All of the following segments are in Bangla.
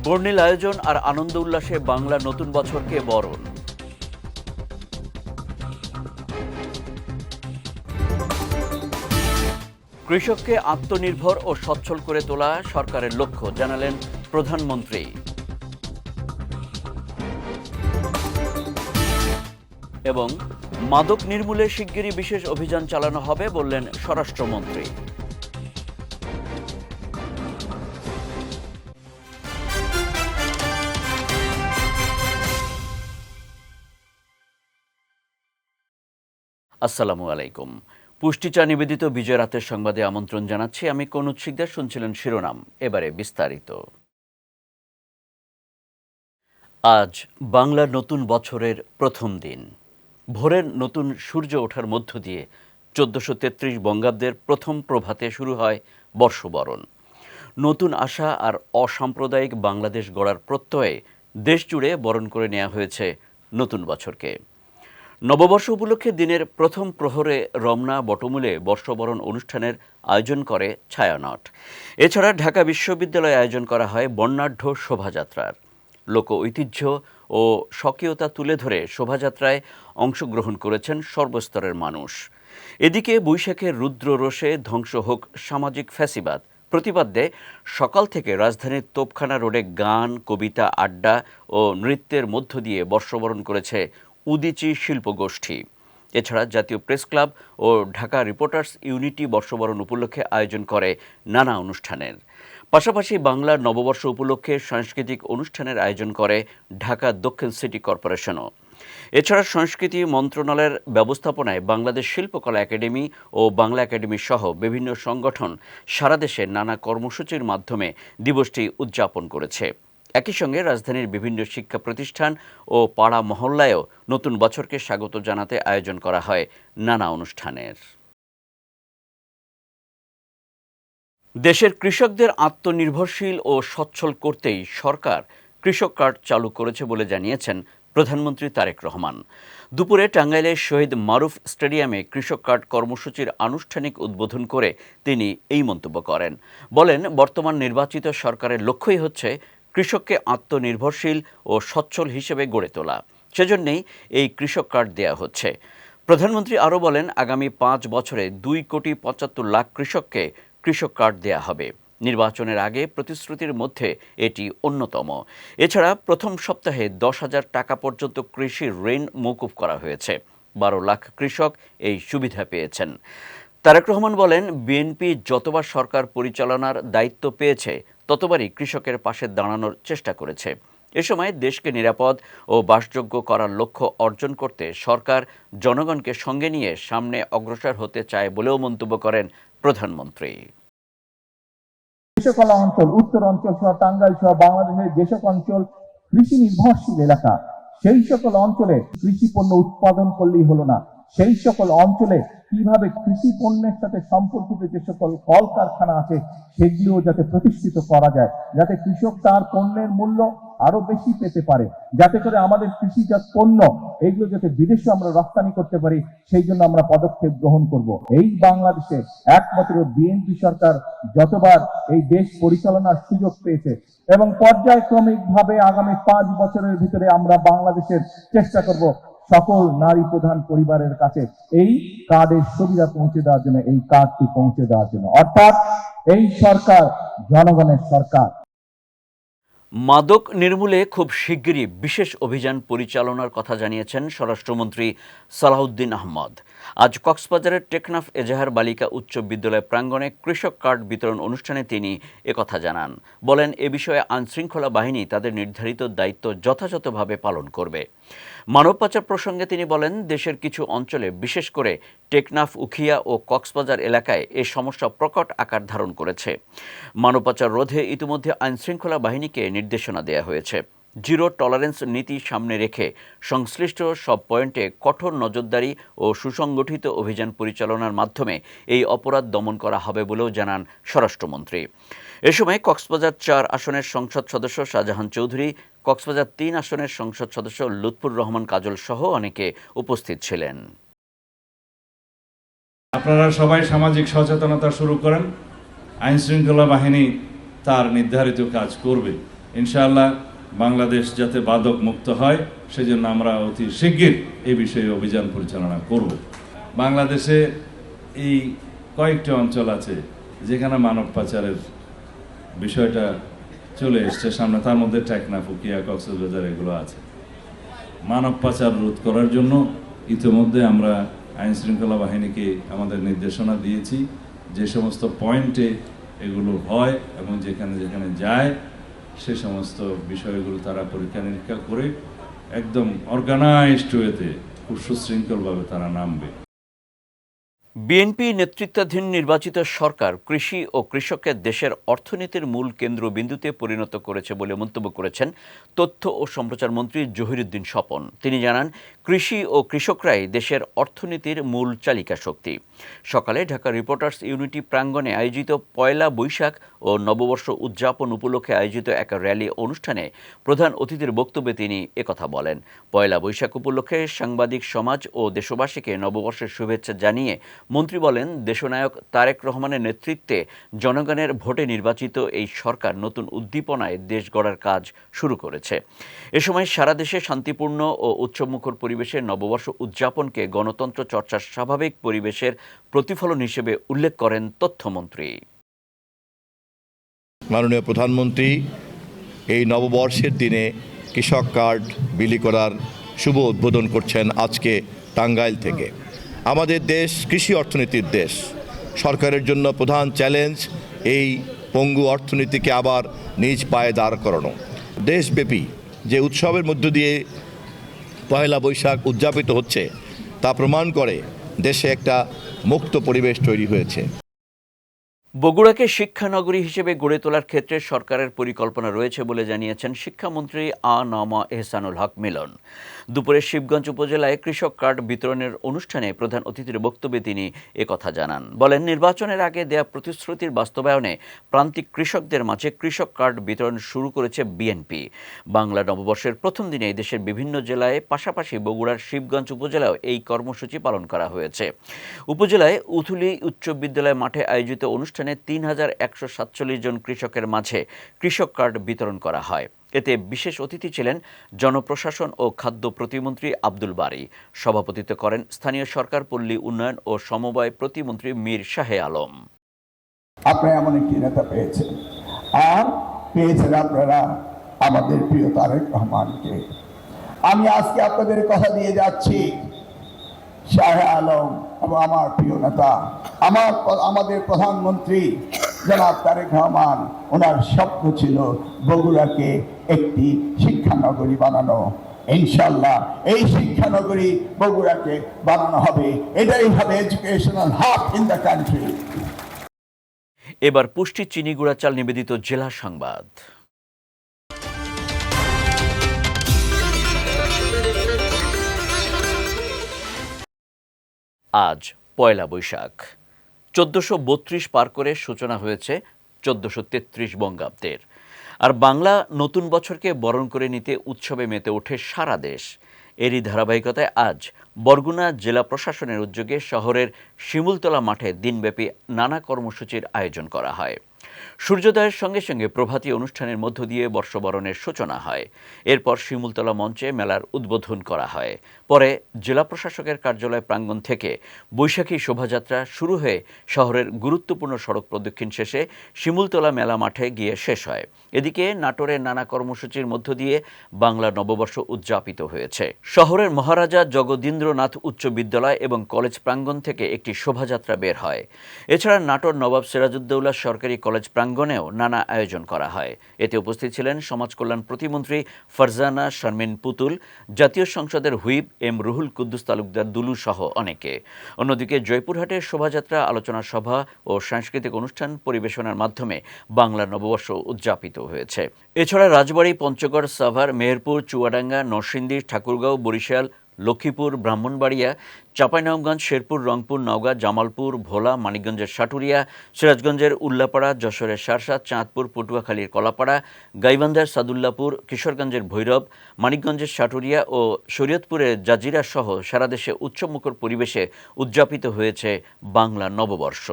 বর্ণিল আয়োজন আর আনন্দ উল্লাসে বাংলা নতুন বছরকে বরণ। কৃষককে আত্মনির্ভর ও সচ্ছল করে তোলা সরকারের লক্ষ্য, জানালেন প্রধানমন্ত্রী। এবং মাদক নির্মূলে শিগগিরই বিশেষ অভিযান চালানো হবে বললেন স্বরাষ্ট্রমন্ত্রী। আসসালামু আলাইকুম। পুষ্টিচা নিবেদিত বিজয় রাতের সংবাদে আমন্ত্রণ জানাচ্ছি আমি কনুজ শিকদার। শুনছিলেন শিরোনাম, এবারে বিস্তারিত। আজ বাংলার নতুন বছরের প্রথম দিন। ভোরের নতুন সূর্য ওঠার মধ্য দিয়ে 1433 বঙ্গাব্দের প্রথম প্রভাতে শুরু হয় বর্ষবরণ। নতুন আশা আর অসাম্প্রদায়িক বাংলাদেশ গড়ার প্রত্যয়ে দেশজুড়ে বরণ করে নেওয়া হয়েছে নতুন বছরকে। নববর্ষ উপলক্ষে দিনের প্রথম প্রহরে রমনা বটমূলে বর্ষবরণ অনুষ্ঠানের আয়োজন করে ছায়ানট। এছাড়া ঢাকা বিশ্ববিদ্যালয়ে আয়োজন করা হয় বর্ণাঢ্য শোভাযাত্রার। লোক ঐতিহ্য ও স্বকীয়তা তুলে ধরে শোভাযাত্রায় অংশগ্রহণ করেছেন সর্বস্তরের মানুষ। এদিকে বৈশাখের রুদ্র রোষে ধ্বংস হোক সামাজিক ফ্যাসিবাদ প্রতিবাদে সকাল থেকে রাজধানীর তোপখানা রোডে গান, কবিতা, আড্ডা ও নৃত্যের মধ্য দিয়ে বর্ষবরণ করেছে উদীচী শিল্পগোষ্ঠী। এছাড়া জাতীয় প্রেস ক্লাব ও ঢাকা রিপোর্টার্স ইউনিটি বর্ষবরণ উপলক্ষে আয়োজন করে নানা অনুষ্ঠানের। পাশাপাশি বাংলার নববর্ষ উপলক্ষে সাংস্কৃতিক অনুষ্ঠানের আয়োজন করে ঢাকা দক্ষিণ সিটি কর্পোরেশনও। এছাড়া সংস্কৃতি মন্ত্রণালয়ের ব্যবস্থাপনায় বাংলাদেশ শিল্পকলা একাডেমি ও বাংলা একাডেমি সহ বিভিন্ন সংগঠন সারা দেশে নানা কর্মসূচির মাধ্যমে দিবসটি উদযাপন করেছে। একই সঙ্গে রাজধানীর বিভিন্ন শিক্ষা প্রতিষ্ঠান ও পাড়া মহল্লায়ও নতুন বছরকে স্বাগত জানাতে আয়োজন করা হয় নানা অনুষ্ঠানের। দেশের কৃষকদের আত্মনির্ভরশীল ও সচ্ছল করতেই সরকার কৃষক কার্ড চালু করেছে বলে জানিয়েছেন প্রধানমন্ত্রী তারেক রহমান। দুপুরে টাঙ্গাইলের শহীদ মারুফ স্টেডিয়ামে কৃষক কার্ড কর্মসূচির আনুষ্ঠানিক উদ্বোধন করে তিনি এই মন্তব্য করেন। বলেন, বর্তমান নির্বাচিত সরকারের লক্ষ্যই হচ্ছে কৃষককে আত্মনির্ভরশীল ও সচ্ছল হিসেবে গড়ে তোলা। সেজন্যই এই কৃষক কার্ড দেয়া হচ্ছে। প্রধানমন্ত্রী আরও বলেন, আগামী 5 বছরে 2,75,00,000 কৃষককে কৃষক কার্ড দেয়া হবে। নির্বাচনের আগে প্রতিশ্রুতির মধ্যে এটি অন্যতম। এছাড়া প্রথম সপ্তাহে 10,000 টাকা পর্যন্ত কৃষি ঋণ মওকুফ করা হয়েছে। 12 লাখ কৃষক এই সুবিধা পেয়েছেন। তারেক রহমান বলেন, বিএনপি যতবার সরকার পরিচালনার দায়িত্ব পেয়েছে ততবারই কৃষকের পাশে দাঁড়ানোর চেষ্টা করেছে। এ সময় দেশকে নিরাপদ ও বাসযোগ্য করার লক্ষ্য অর্জন করতে সরকার জনগণকে সঙ্গে নিয়ে সামনে অগ্রসর হতে চায় বলেও মন্তব্য করেন প্রধানমন্ত্রী। যে সকল অঞ্চল, উত্তর অঞ্চল সহ টাঙ্গাইল সহ বাংলাদেশের যে সকল অঞ্চল কৃষি নির্ভরশীল এলাকা, সেই সকল অঞ্চলে কৃষি পণ্য উৎপাদন করলেই হলো না, সেই সকল অঞ্চলে কিভাবে কৃষি পণ্যের সাথে সম্পর্কিত যে সকল কল কারখানা আছে সেগুলো যাতে প্রতিষ্ঠিত করা যায়, যাতে কৃষক তার পণ্যের মূল্য আরো বেশি পেতে পারে, যাতে করে আমাদের কৃষিজাত পণ্য এগুলো যাতে বিদেশে আমরা রপ্তানি করতে পারি, সেই জন্য আমরা পদক্ষেপ গ্রহণ করব। এই বাংলাদেশে একমাত্র বিএনপি সরকার যতবার এই দেশ পরিচালনার সুযোগ পেয়েছে এবং পর্যায়ক্রমিক ভাবে আগামী 5 বছরের ভিতরে আমরা বাংলাদেশের চেষ্টা করব সকল নারী প্রধান পরিবারের কাছে এই কার্ডের সুবিধা পৌঁছে দেওয়ার জন্য, এই কার্ডটি পৌঁছে দেওয়ার জন্য। অর্থাৎ এই সরকার জনগণের সরকার। মাদক নির্মূলে খুব শিগগিরই বিশেষ অভিযান পরিচালনার কথা জানিয়েছেন স্বরাষ্ট্রমন্ত্রী সালাউদ্দিন আহমদ। আজ কক্সবাজারের টেকনাফ এজাহার বালিকা উচ্চ বিদ্যালয় প্রাঙ্গণে কৃষক কার্ড বিতরণ অনুষ্ঠানে তিনি একথা জানান। বলেন, এ বিষয়ে আইনশৃঙ্খলা বাহিনী তাদের নির্ধারিত দায়িত্ব যথাযথভাবে পালন করবে। মানব পাচার প্রসঙ্গে তিনি বলেন, দেশের কিছু অঞ্চলে বিশেষ করে টেকনাফ, উখিয়া ও কক্সবাজার এলাকায় এ সমস্যা প্রকট আকার ধারণ করেছে। মানব পাচার রোধে ইতিমধ্যে আইনশৃঙ্খলা বাহিনীকে নির্দেশনা দেওয়া হয়েছে। জিরো টলারেন্স নীতি সামনে রেখে সংশ্লিষ্ট সব পয়েন্টে কঠোর নজরদারি ও সুসংগঠিত অভিযান পরিচালনার মাধ্যমে এই অপরাধ দমন করা হবে বলেও জানান স্বরাষ্ট্রমন্ত্রী। এ সময় কক্সবাজার 4 আসনের সংসদ সদস্য শাহজাহান চৌধুরী, কক্সবাজার 3 আসনের সংসদ সদস্য লুৎফুর রহমান কাজল সহ অনেকে উপস্থিত ছিলেন। আপনারা সবাই সামাজিক সচেতনতা শুরু করেন, আইনশৃঙ্খলা বাহিনী তার নির্ধারিত কাজ করবে। ইনশাআল্লাহ বাংলাদেশ যাতে মাদক মুক্ত হয় সেজন্য আমরা অতি শিগগির এই বিষয়ে অভিযান পরিচালনা করব। বাংলাদেশে এই কয়েকটি অঞ্চল আছে যেখানে মানব পাচারের বিষয়টা চলে এসছে সামনে, তার মধ্যে টেকনাফ, উখিয়া, কক্সবাজার এগুলো আছে। মানব পাচার রোধ করার জন্য ইতিমধ্যে আমরা আইন শৃঙ্খলা বাহিনীকে আমাদের নির্দেশনা দিয়েছি যে সমস্ত পয়েন্টে এগুলো হয় এবং যেখানে যেখানে যায় সে সমস্ত বিষয়গুলো তারা পরীক্ষা নিরীক্ষা করে একদম অর্গানাইজড ওয়েতে খুব সুশৃঙ্খলভাবে তারা নামবে। বিএনপি নেতৃত্বাধীন নির্বাচিত সরকার কৃষি ও কৃষককে দেশের অর্থনীতির মূল কেন্দ্রবিন্দুতে পরিণত করেছে বলে মন্তব্য করেছেন তথ্য ও সম্প্রচার মন্ত্রী জহিরুদ্দিন স্বপন। তিনি জানান, কৃষি ও কৃষকরাই দেশের অর্থনীতির মূল চালিকা শক্তি। সকালে ঢাকা রিপোর্টার্স ইউনিটি প্রাঙ্গণে আয়োজিত পয়লা বৈশাখ ও নববর্ষ উদযাপন উপলক্ষে আয়োজিত এক র্যালি অনুষ্ঠানে প্রধান অতিথির বক্তব্যে তিনি একথা বলেন। পয়লা বৈশাখ উপলক্ষে সাংবাদিক সমাজ ও দেশবাসীকে নববর্ষের শুভেচ্ছা জানিয়ে মন্ত্রী বলেন, দেশনায়ক তারেক রহমানের নেতৃত্বে জনগণের ভোটে নির্বাচিত এই সরকার নতুন উদ্দীপনায় দেশ গড়ার কাজ শুরু করেছে। এ সময় সারা দেশে শান্তিপূর্ণ ও উৎসবমুখর পরিবেশে নববর্ষ উদযাপনকে গণতন্ত্র চর্চার স্বাভাবিক পরিবেশের প্রতিফলন হিসেবে উল্লেখ করেন তথ্যমন্ত্রী। মাননীয় প্রধানমন্ত্রী এই নববর্ষের দিনে কৃষক কার্ড বিলি করার শুভ উদ্বোধন করছেন আজকে টাঙ্গাইল থেকে। আমাদের দেশ কৃষি অর্থনীতির দেশ। সরকারের জন্য প্রধান চ্যালেঞ্জ এই পঙ্গু অর্থনীতিকে আবার নিজ পায়ে দাঁড় করানো। দেশব্যাপী যে উৎসবের মধ্য দিয়ে পয়লা বৈশাখ উদযাপিত হচ্ছে তা প্রমাণ করে দেশে একটা মুক্ত পরিবেশ তৈরি হয়েছে। বগুড়াকে শিক্ষানগরী হিসেবে গড়ে তোলার ক্ষেত্রে সরকারের পরিকল্পনা রয়েছে বলে জানিয়েছেন শিক্ষামন্ত্রী আ.ন.ম এহসানুল হক মিলন। দুপুরে শিবগঞ্জ উপজেলায় কৃষক কার্ড বিতরণের অনুষ্ঠানে প্রধান অতিথির বক্তব্যে তিনি একথা জানান। বলেন, নির্বাচনের আগে দেয়া প্রতিশ্রুতির বাস্তবায়নে প্রান্তিক কৃষকদের মাঝে কৃষক কার্ড বিতরণ শুরু করেছে বিএনপি। বাংলা নববর্ষের প্রথম দিনে দেশের বিভিন্ন জেলায় পাশাপাশি বগুড়ার শিবগঞ্জ উপজেলায় এই কর্মসূচি পালন করা হয়েছে। উপজেলায় উথুলি উচ্চ বিদ্যালয় মাঠে আয়োজিত অনুষ্ঠানে ৩,১৪৭ জন কৃষকের মাঝে কৃষক কার্ড বিতরণ করা হয়। এতে বিশেষ অতিথি ছিলেন জনপ্রশাসন ও খাদ্য প্রতিমন্ত্রী আব্দুল বারী। সভাপতিত্ব করেন স্থানীয় সরকার, পল্লী উন্নয়ন ও সমবায় প্রতিমন্ত্রী মীর শাহে আলম। আপনারা এমন একটি নেতা পেয়েছেন, আর পেয়েছেন আপনারা আমাদের প্রিয় তারেক রহমানকে। আমি আজকে আপনাদের কথা দিয়ে যাচ্ছি, শাহে আলম এবং আমার প্রিয় নেতা, আমাদের প্রধানমন্ত্রী জনাব তারেক রহমান, ওনার স্বপ্ন ছিল বগুড়াকে একটি শিক্ষানগরী বানানো। ইনশাল্লাহ এই শিক্ষানগরী বগুড়াকে বানানো হবে। এটাই হবে educational hub in the country. এবার পুষ্টি চিনিগুড়া চাল নিবেদিত জেলা সংবাদ। আজ পয়লা বৈশাখ। ১৪৩২ পার করে সূচনা হয়েছে ১৪৩৩ বঙ্গাব্দের। আর বাংলা নতুন বছরকে বরণ করে নিতে উৎসবে মেতে ওঠে সারা দেশ। এরই ধারাবাহিকতায় আজ বরগুনা জেলা প্রশাসনের উদ্যোগে শহরের শিমুলতলা মাঠে দিনব্যাপী নানা কর্মসূচির আয়োজন করা হয়। সূর্যোদয়ের সঙ্গে সঙ্গে প্রভাতী অনুষ্ঠানের মধ্য দিয়ে বর্ষবরণের সূচনা হয়। এরপর শিমুলতলা মঞ্চে মেলার উদ্বোধন করা হয়। পরে জেলা প্রশাসকের কার্যালয় প্রাঙ্গণ থেকে বৈশাখী শোভাযাত্রা শুরু হয়ে শহরের গুরুত্বপূর্ণ সড়ক প্রদক্ষিণ শেষে শিমুলতলা মেলা মাঠে গিয়ে শেষ হয়। এদিকে নাটোরের নানা কর্মসূচির মধ্য দিয়ে বাংলা নববর্ষ উদযাপিত হয়েছে। শহরের মহারাজা জগদীন্দ্রনাথ উচ্চ বিদ্যালয় এবং কলেজ প্রাঙ্গণ থেকে একটি শোভাযাত্রা বের হয়। এছাড়া নাটোর নবাব সিরাজউদ্দৌলা সরকারি কলেজ প্রাঙ্গণেও নানা আয়োজন করা হয়। এতে উপস্থিত ছিলেন সমাজ কল্যাণ প্রতিমন্ত্রী ফারজানা শারমিন পুতুল, জাতীয় সংসদের হুইপ এম রুহুল কুদ্দুস তালুকদার দুলু সহ অনেকে। অন্যদিকে জয়পুরহাটের শোভাযাত্রা, আলোচনা সভা ও সাংস্কৃতিক অনুষ্ঠান পরিবেশনার মাধ্যমে বাংলা নববর্ষ উদযাপিত হয়েছে। এছাড়া রাজবাড়ী, পঞ্চগড়, সাভার, মেহেরপুর, চুয়াডাঙ্গা, নরসিংদী, ঠাকুরগাঁও, বরিশাল, লক্ষ্মীপুর, ব্রাহ্মণবাড়িয়া, চাঁপাইনবাবগঞ্জ, শেরপুর, রংপুর, নওগাঁ, জামালপুর, ভোলা, মানিকগঞ্জের সাটুরিয়া, সিরাজগঞ্জের উল্লাপাড়া, যশোরের শার্শা, চাঁদপুর, পটুয়াখালীর কলাপাড়া, গাইবান্ধার সাদুল্লাপুর, কিশোরগঞ্জের ভৈরব, মানিকগঞ্জের সাটুরিয়া ও শরীয়তপুরের জাজিরা সহ সারা দেশে উৎসবমুখর পরিবেশে উদযাপিত হয়েছে বাংলা নববর্ষ।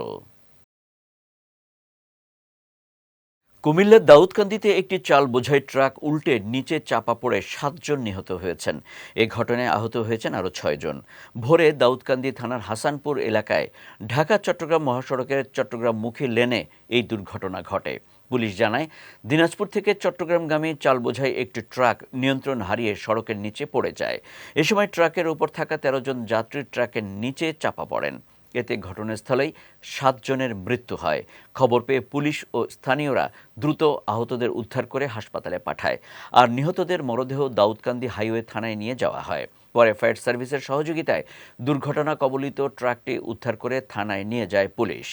কুমিল্লার দাউদকান্দিতে একটি চাল বোঝাই ট্রাক উল্টে নিচে চাপা পড়ে ৭ জন নিহত হয়েছেন। এ ঘটনায় আহত হয়েছেন আরও ৬ জন। ভোরে দাউদকান্দি থানার হাসানপুর এলাকায় ঢাকা চট্টগ্রাম মহাসড়কের চট্টগ্রামমুখী লেনে এই দুর্ঘটনা ঘটে। পুলিশ জানায়, দিনাজপুর থেকে চট্টগ্রামগামী চাল বোঝাই একটি ট্রাক নিয়ন্ত্রণ হারিয়ে সড়কের নিচে পড়ে যায়। এ সময় ট্রাকের উপর থাকা ১৩ জন যাত্রী ট্রাকের নিচে চাপা পড়েন। এতে ঘটনাস্থলেই ৭ জনের মৃত্যু হয়। খবর পেয়ে পুলিশ ও স্থানীয়রা দ্রুত আহতদের উদ্ধার করে হাসপাতালে পাঠায়। আর নিহতদের মরদেহ দাউদকান্দি হাইওয়ে থানায় নিয়ে যাওয়া হয়। পরে ফায়ার সার্ভিসের সহযোগিতায় দুর্ঘটনা কবলিত ট্রাকটি উদ্ধার করে থানায় নিয়ে যায় পুলিশ।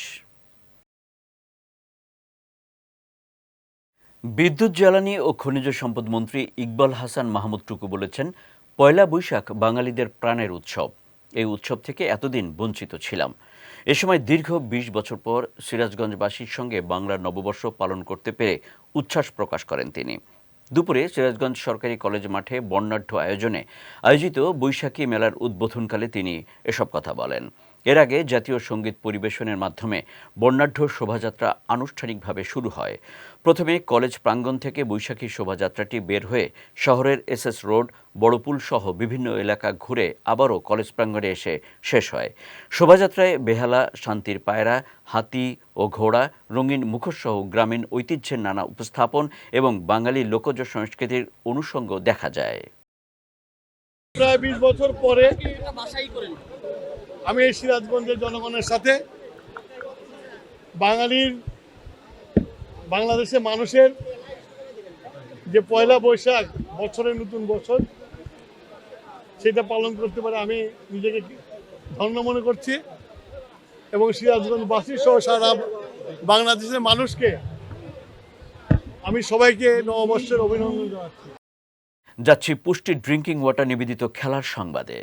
বিদ্যুৎ, জ্বালানি ও খনিজ সম্পদ মন্ত্রী ইকবাল হাসান মাহমুদ টুকু বলেছেন, পয়লা বৈশাখ বাঙালিদের প্রাণের উৎসব। এই উৎসব থেকে এতদিন বঞ্চিত ছিলাম। এ সময় দীর্ঘ ২০ বছর পর সিরাজগঞ্জবাসীর সঙ্গে বাংলার নববর্ষ পালন করতে পেরে উচ্ছ্বাস প্রকাশ করেন তিনি। দুপুরে সিরাজগঞ্জ সরকারি কলেজ মাঠে বর্ণাঢ্য আয়োজিত বৈশাখী মেলার উদ্বোধনকালে তিনি এসব কথা বলেন। এর আগে জাতীয় সঙ্গীত পরিবেশনের মাধ্যমে বর্ণাঢ্য শোভাযাত্রা আনুষ্ঠানিকভাবে শুরু হয়। প্রথমে কলেজ প্রাঙ্গণ থেকে বৈশাখী শোভাযাত্রাটি বের হয়ে শহরের এসএস রোড, বড়পুল সহ বিভিন্ন এলাকা ঘুরে আবারও কলেজ প্রাঙ্গণে এসে শেষ হয়। শোভাযাত্রায় বেহালা, শান্তির পায়রা, হাতি ও ঘোড়া, রঙিন মুখোশসহ গ্রামীণ ঐতিহ্যের নানা উপস্থাপন এবং বাঙালি লোকজ সংস্কৃতির অনুষঙ্গ দেখা যায়। প্রায় ২০ বছর পরে আমি এই সিরাজগঞ্জের জনগণের সাথে বাংলাদেশের মানুষের যে পয়লা বৈশাখ, বছরের নতুন বছর, সেটা পালন করতে পারে আমি নিজেকে ধন্য মনে করছি এবং সিরাজগঞ্জবাসী সহ সারা বাংলাদেশের মানুষকে আমি সবাইকে নববর্ষের অভিনন্দন জানাচ্ছি। যাচ্ছি পুষ্টি ড্রিঙ্কিং ওয়াটার নিবেদিত খেলার সংবাদে।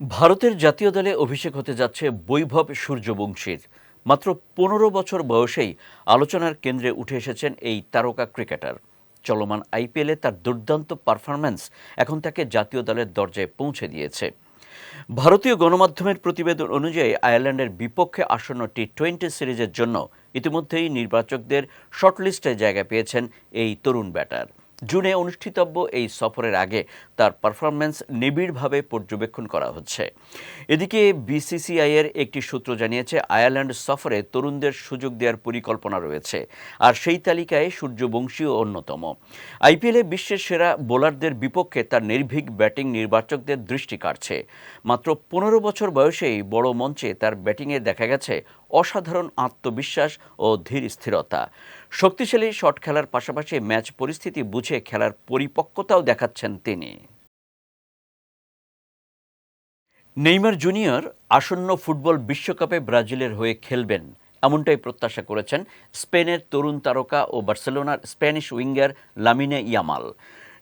ভারতের জাতীয় দলে অভিষেক হতে যাচ্ছে বৈভব সূর্যবংশীর। মাত্র ১৫ বছর বয়সেই আলোচনার কেন্দ্রে উঠে এসেছেন এই তারকা ক্রিকেটার। চলমান আইপিএলে তার দুর্দান্ত পারফরম্যান্স এখন তাকে জাতীয় দলের দরজায় পৌঁছে দিয়েছে। ভারতীয় গণমাধ্যমের প্রতিবেদন অনুযায়ী আয়ারল্যান্ডের বিপক্ষে আসন্ন টি-20 সিরিজের জন্য ইতিমধ্যেই নির্বাচকদের শর্টলিস্টে জায়গা পেয়েছেন এই তরুণ ব্যাটার। জুনে অনুষ্ঠিতব্য এই সফরের আগে তার পারফরম্যান্স নিবিড়ভাবে পর্যবেক্ষণ করা হচ্ছে। এদিকে বিসিসিআইয়ের একটি সূত্র জানিয়েছে, আয়ারল্যান্ড সফরে তরুণদের সুযোগ দেওয়ার পরিকল্পনা রয়েছে, আর সেই তালিকায় সূর্যবংশীও অন্যতম। আইপিএলে বিশ্বের সেরা বোলারদের বিপক্ষে তার নির্ভীক ব্যাটিং নির্বাচকদের দৃষ্টি কাড়ছে। মাত্র ১৫ বছর বয়সেই বড় মঞ্চে তার ব্যাটিংয়ে দেখা গেছে অসাধারণ আত্মবিশ্বাস ও ধীর স্থিরতা। শক্তিশালী শট খেলার পাশাপাশি ম্যাচ পরিস্থিতি বুঝে খেলার পরিপক্কতাও দেখাচ্ছেন তিনি। নেইমার জুনিয়র আসন্ন ফুটবল বিশ্বকাপে ব্রাজিলের হয়ে খেলবেন, এমনটাই প্রত্যাশা করেছেন স্পেনের তরুণ তারকা ও বার্সেলোনার স্প্যানিশ উইঙ্গার লামিনে ইয়ামাল।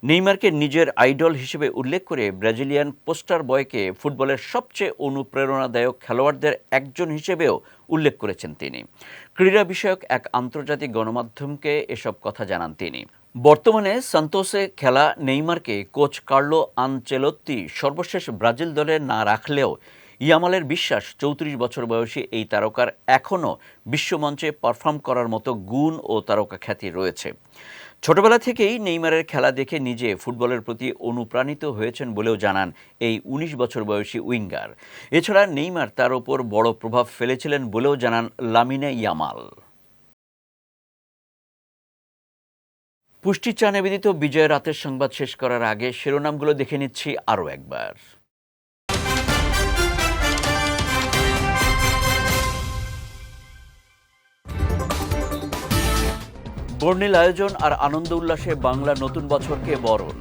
নেইমারকে নিজের আইডল হিসেবে উল্লেখ করে ব্রাজিলিয়ান পোস্টার বয়কে ফুটবলের সবচেয়ে অনুপ্রেরণাদায়ক খেলোয়াড়দের একজন হিসেবেও উল্লেখ করেছেন তিনি। ক্রীড়া বিষয়ক এক আন্তর্জাতিক গণমাধ্যমকে এসব কথা জানান তিনি। বর্তমানে সান্তোসে খেলা নেইমারকে কোচ কার্লো আনচেলোত্তি সর্বশেষ ব্রাজিল দলে না রাখলেও ইয়ামালের বিশ্বাস ৩৪ বছর বয়সী এই তারকার এখনও বিশ্বমঞ্চে পারফর্ম করার মতো গুণ ও তারকা খ্যাতি রয়েছে। ছোটবেলা থেকেই নেইমারের খেলা দেখে নিজে ফুটবলের প্রতি অনুপ্রাণিত হয়েছেন বলেও জানান এই ১৯ বছর বয়সী উইঙ্গার। এছাড়া নেইমার তার ওপর বড় প্রভাব ফেলেছিলেন বলেও জানান লামিনে ইয়ামাল। পুষ্টি চা নিবেদিত বিজয় রাতের সংবাদ শেষ করার আগে শিরোনামগুলো দেখে নিচ্ছি আরও একবার। বর্ণিল আয়োজন আর আনন্দ উল্লাসে বাংলা নতুন বছরকে বরণ।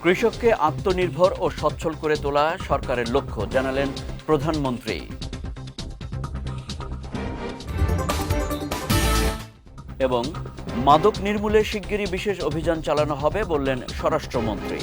কৃষককে আত্মনির্ভর ও সচ্ছল করে তোলা সরকারের লক্ষ্য, জানালেন প্রধানমন্ত্রী। এবং মাদক নির্মূলে শিগগিরই বিশেষ অভিযান চালানো হবে বললেন স্বরাষ্ট্রমন্ত্রী।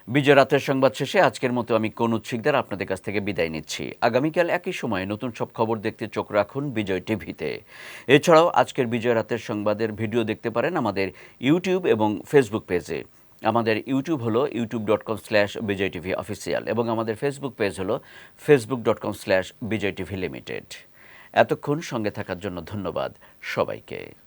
বিজয় রাতের সংবাদ শেষে আজকের মতো আমি কনুজ শিকদার আপনাদের কাছ থেকে বিদায় নিচ্ছি। আগামীকাল একই সময়ে নতুন সব খবর দেখতে চোখ রাখুন বিজয় টিভিতে। এছাড়াও আজকের বিজয় রাতের সংবাদের ভিডিও দেখতে পারেন আমাদের ইউটিউব এবং ফেসবুক পেজে। আমাদের ইউটিউব হলো youtube.com/bijaytvofficial এবং আমাদের ফেসবুক পেজ হলো facebook.com/bijaytvlimited। এতক্ষণ সঙ্গে থাকার জন্য ধন্যবাদ সবাইকে।